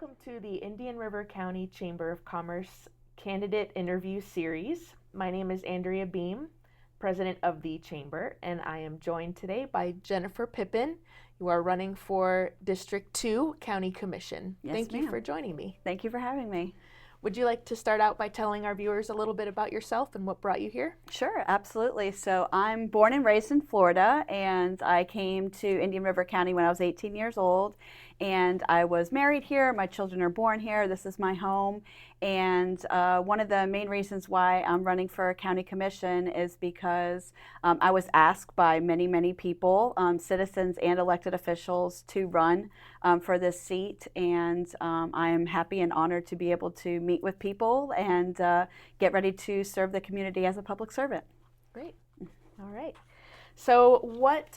Welcome to the Indian River County Chamber of Commerce Candidate Interview Series. My name is Andrea Beam, President of the Chamber, and I am joined today by Jennifer Pippin. You are running for District 2 County Commission. Yes, Thank you ma'am. for joining me. Thank you for having me. Would you like to start out by telling our viewers a little bit about yourself and what brought you here? Sure, absolutely. So I'm born and raised in Florida, and I came to Indian River County when I was 18 years old, and I was married here. My children are born here. This is my home. And one of the main reasons why I'm running for a county commission is because I was asked by many people, citizens and elected officials, to run for this seat. And I am happy and honored to be able to meet with people and get ready to serve the community as a public servant. Great. All right. So what,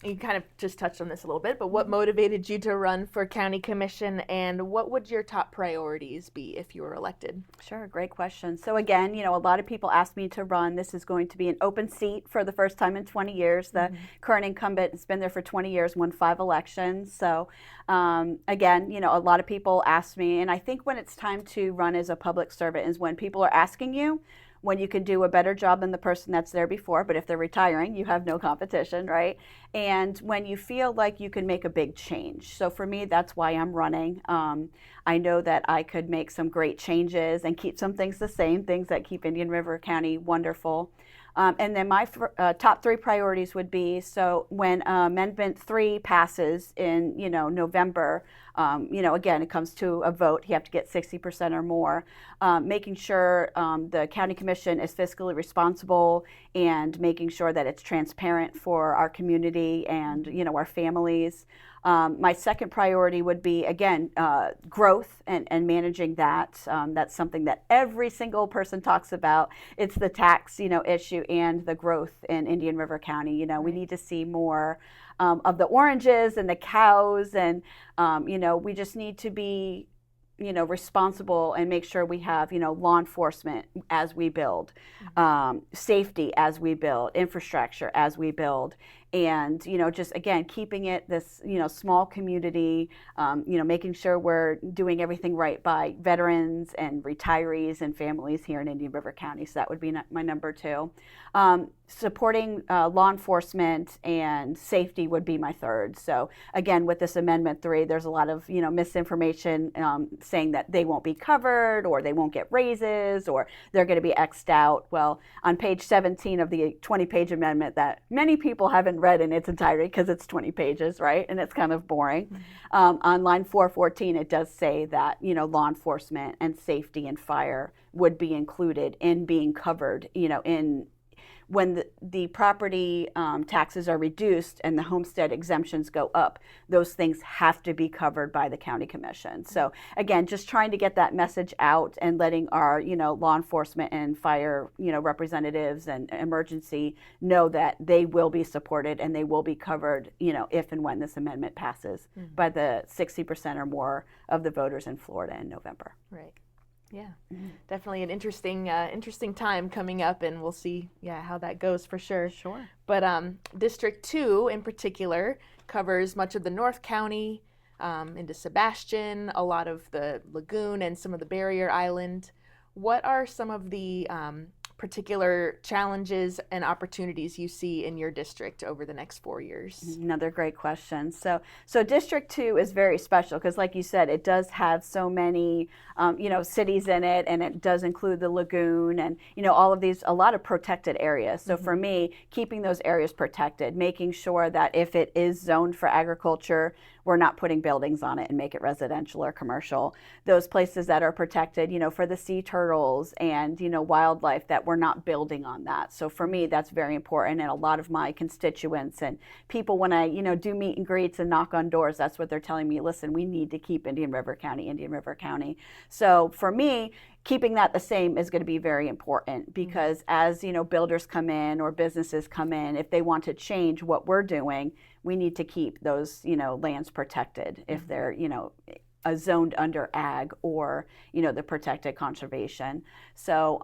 you kind of just touched on this a little bit, but what motivated you to run for county commission, and what would your top priorities be if you were elected? Sure, great question. So again, a lot of people ask me to run. This is going to be an open seat for the first time in 20 years. The current incumbent has been there for 20 years, won 5 elections. So again, a lot of people ask me, and I think when it's time to run as a public servant is when people are asking you, when you can do a better job than the person that's there before, but if they're retiring, you have no competition, right? And when you feel like you can make a big change. So for me, that's why I'm running. I know that I could make some great changes and keep some things the same, things that keep Indian River County wonderful. And then my top 3 priorities would be, so when Amendment 3 passes in, November, again, it comes to a vote, you have to get 60% or more, making sure the county commission is fiscally responsible and making sure that it's transparent for our community and, our families. My second priority would be, again, growth and managing that. That's something that every single person talks about. It's the tax, issue and the growth in Indian River County. We need to see more of the oranges and the cows, and we just need to be responsible and make sure we have, law enforcement as we build, safety as we build, infrastructure as we build, and, just, again, keeping it this, small community, making sure we're doing everything right by veterans and retirees and families here in Indian River County. So that would be my number 2. Supporting law enforcement and safety would be my 3rd. So again, with this Amendment 3, there's a lot of, misinformation saying that they won't be covered or they won't get raises or they're going to be X'd out. Well, on page 17 of the 20-page amendment that many people haven't read in its entirety because it's 20 pages, right? And it's kind of boring. On line 414, it does say that, law enforcement and safety and fire would be included in being covered, in when the property taxes are reduced and the homestead exemptions go up, those things have to be covered by the county commission. So again, just trying to get that message out and letting our, law enforcement and fire, representatives and emergency know that they will be supported and they will be covered, if and when this amendment passes by the 60% or more of the voters in Florida in November. Right. Yeah, definitely an interesting time coming up, and we'll see, how that goes for sure. Sure. But District 2 in particular covers much of the North County, into Sebastian, a lot of the lagoon, and some of the barrier island. What are some of the particular challenges and opportunities you see in your district over the next 4 years? Another great question. So District 2 is very special because, like you said, it does have so many, cities in it, and it does include the lagoon and, all of these, a lot of protected areas. So for me, keeping those areas protected, making sure that if it is zoned for agriculture, we're not putting buildings on it and make it residential or commercial. Those places that are protected, for the sea turtles and, wildlife, that we're not building on that. So for me, that's very important. And a lot of my constituents and people, when I, do meet and greets and knock on doors, that's what they're telling me. Listen, we need to keep Indian River County, Indian River County. So for me, keeping that the same is going to be very important because as, builders come in or businesses come in, if they want to change what we're doing, we need to keep those, lands protected if they're, zoned under ag or, the protected conservation. So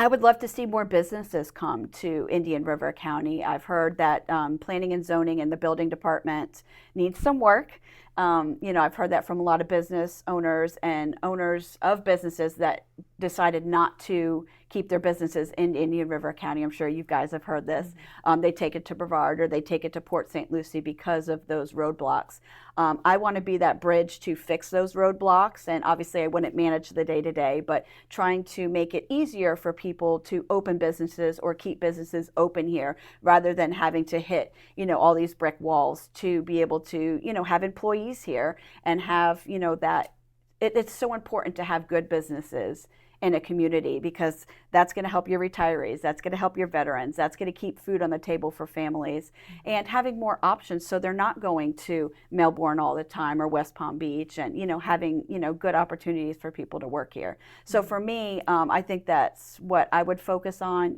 I would love to see more businesses come to Indian River County. I've heard that planning and zoning and the building department needs some work. I've heard that from a lot of business owners and owners of businesses that decided not to keep their businesses in Indian River County. I'm sure you guys have heard this. They take it to Brevard or they take it to Port St. Lucie because of those roadblocks. I want to be that bridge to fix those roadblocks, and obviously I wouldn't manage the day-to-day, but trying to make it easier for people to open businesses or keep businesses open here rather than having to hit, all these brick walls to be able to, have employees here and have, that it's so important to have good businesses in a community because that's going to help your retirees, that's going to help your veterans, that's going to keep food on the table for families, and having more options so they're not going to Melbourne all the time or West Palm Beach, and having good opportunities for people to work here. So for me, I think that's what I would focus on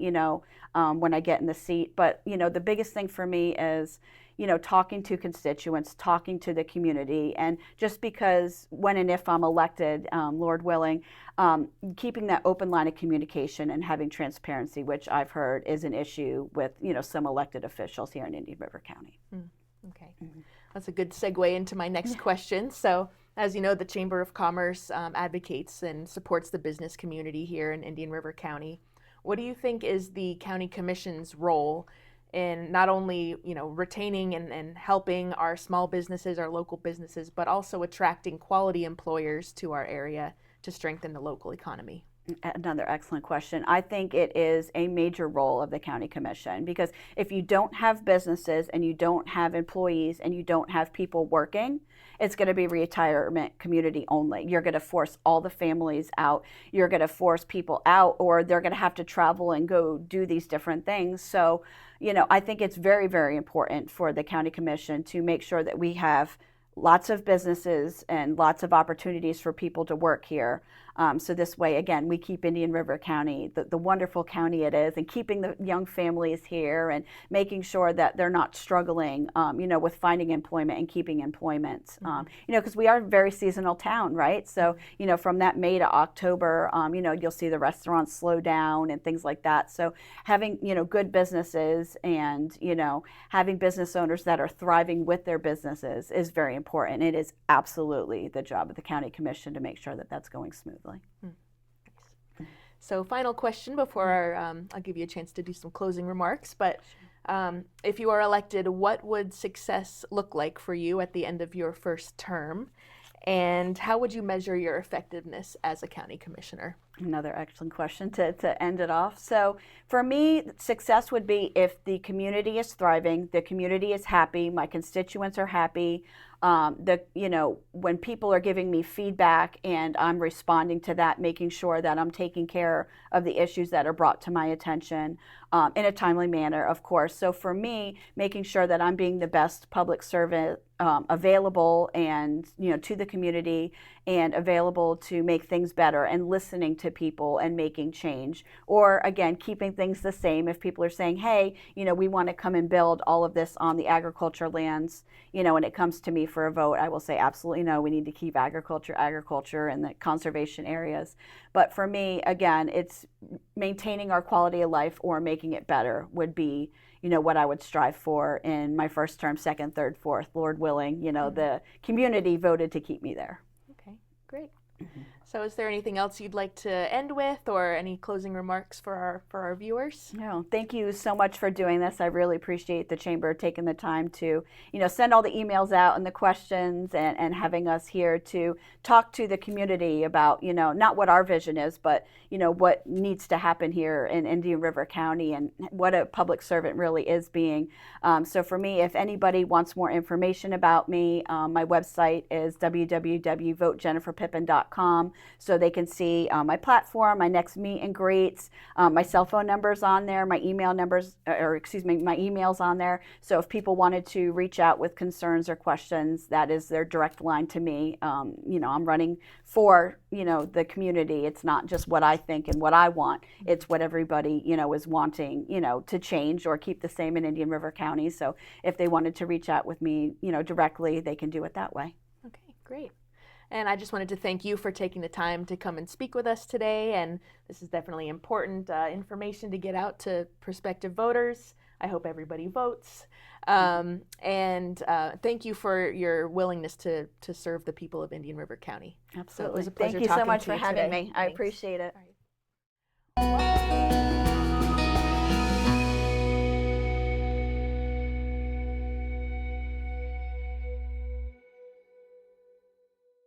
when I get in the seat. But the biggest thing for me is talking to constituents, talking to the community, and just because when and if I'm elected, Lord willing, keeping that open line of communication and having transparency, which I've heard is an issue with some elected officials here in Indian River County. Okay, that's a good segue into my next question. So, as you know, the Chamber of Commerce advocates and supports the business community here in Indian River County. What do you think is the County Commission's role in not only retaining and helping our small businesses, our local businesses, but also attracting quality employers to our area to strengthen the local economy? Another excellent question. I think it is a major role of the County Commission because if you don't have businesses and you don't have employees and you don't have people working, it's going to be retirement community only. You're going to force all the families out. You're going to force people out, or they're going to have to travel and go do these different things. So, I think it's very, very important for the County Commission to make sure that we have lots of businesses and lots of opportunities for people to work here. So this way, again, we keep Indian River County, the wonderful county it is, and keeping the young families here and making sure that they're not struggling, with finding employment and keeping employment. Because we are a very seasonal town, right? So, from that May to October, you'll see the restaurants slow down and things like that. So having, good businesses and, having business owners that are thriving with their businesses is very important. It is absolutely the job of the County Commission to make sure that that's going smoothly. Nice. So final question before I'll give you a chance to do some closing remarks, but if you are elected, what would success look like for you at the end of your first term? And how would you measure your effectiveness as a county commissioner? Another excellent question to end it off. So for me, success would be if the community is thriving, the community is happy, my constituents are happy, when people are giving me feedback and I'm responding to that, making sure that I'm taking care of the issues that are brought to my attention in a timely manner, of course. So for me, making sure that I'm being the best public servant available and to the community and available to make things better and listening to people and making change, or again keeping things the same if people are saying, hey, we want to come and build all of this on the agriculture lands, when it comes to me for a vote, I will say absolutely no, we need to keep agriculture and the conservation areas. But for me, again, it's maintaining our quality of life or making it better would be what I would strive for in my first term, second, third, fourth, Lord willing. The community voted to keep me there. Okay, great. So is there anything else you'd like to end with, or any closing remarks for our viewers? No, thank you so much for doing this. I really appreciate the Chamber taking the time to, send all the emails out and the questions and having us here to talk to the community about, not what our vision is, but, what needs to happen here in Indian River County and what a public servant really is being. So for me, if anybody wants more information about me, my website is www.votejenniferpippin.com. So they can see my platform, my next meet and greets, my cell phone number's on there, my email numbers, my email's on there. So if people wanted to reach out with concerns or questions, that is their direct line to me. I'm running for, the community. It's not just what I think and what I want. It's what everybody, is wanting, to change or keep the same in Indian River County. So if they wanted to reach out with me, directly, they can do it that way. Okay, great. And I just wanted to thank you for taking the time to come and speak with us today. And this is definitely important information to get out to prospective voters. I hope everybody votes. And thank you for your willingness to serve the people of Indian River County. Absolutely. So it was a pleasure Thank you so talking much to for you having today. me. I Thanks. appreciate it. All right.